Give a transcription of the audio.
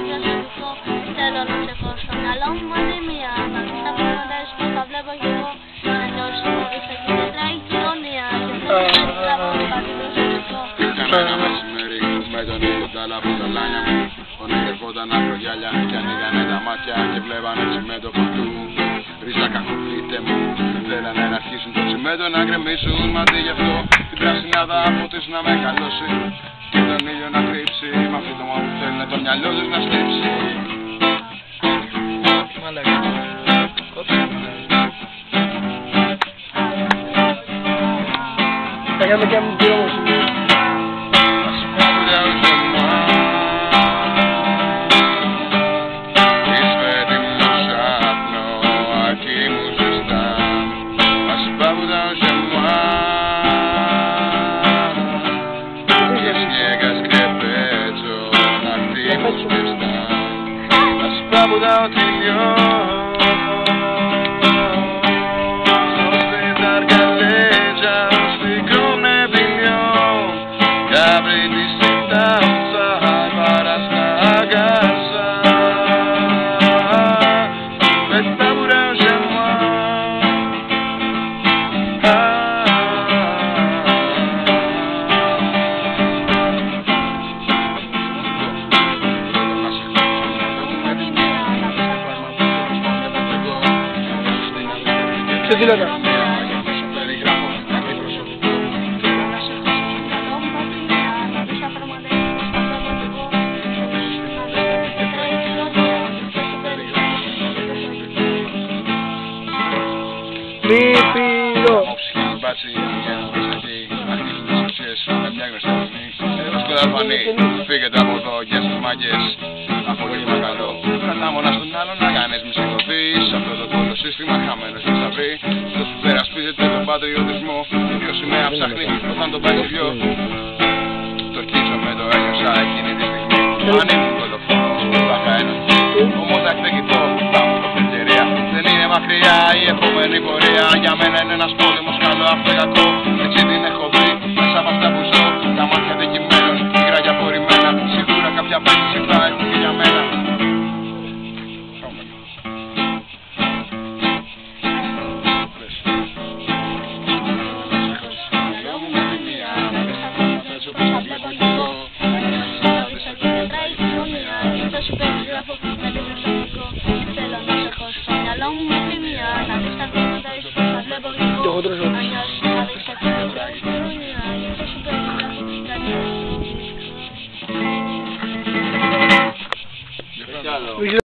διαστημικό. Θέλω να σε έχω στο μυαλό μου μαζί μία. Να δεις τα πράγματα έτσι πως τα βλέπω κι εγώ. Να νιώσεις ότι θα γίνει τρέχει κοινωνία. Και θέλω να έχεις τραβώ κάτι προσωπικό. Έκανα ένα μεσημέρι με τον ήλιο τα λαμποταλάνια μου. Ονειρευόταν ακρογιάλια κι ανοίγανε τα μάτια και βλέπανε τσιμέντο παντού. Ρίζα κακοποιείτε μου, θέλανε να αρχίσουν το τσιμέντο να γκρεμίσουν. Μα αντί γι' αυτό την πράσινάδα αποτίσουν να μεγαλώσει και τον ήλιο να κρύψει. Μ' αυτό το μόνο που θέλουν το μυαλό τους να στύψει. Καγάμε και μου πήρω όμως. Without Ξεδίλωνα. Μη πήρω. Φύγετε από εδώ και στους μάγκες. Απόγευμα καλό. Κρατά μόνα στον άλλον να κάνεις μη σηκωθείς. Αυτό το κόλλο σύστημα χαμένος δεν θα βρει. Το υπερασπίζεται τον πατριωτισμό. Ποιο σημαία ψάχνει όταν τον πάει δυο. Το ορκίζομαι, το ένιωσα εκείνη τη στιγμή. Αν ήμουν δολοφόνος, θα είχα ενωθεί. Όμως θα εκδικηθώ, θα μου δώσει ευκαιρία. Δεν είναι μακριά η επόμενη πορεία. Για μένα είναι ένας πόλεμος, καλό αυτό κακό. Έτσι την έχω δει μέσα από αυτά που ζω. Τα μάτια δικημένων, μικρά και απορριμμένα. Σίγουρα κάποια πέτηση θα έχουν και για μένα. Εγώ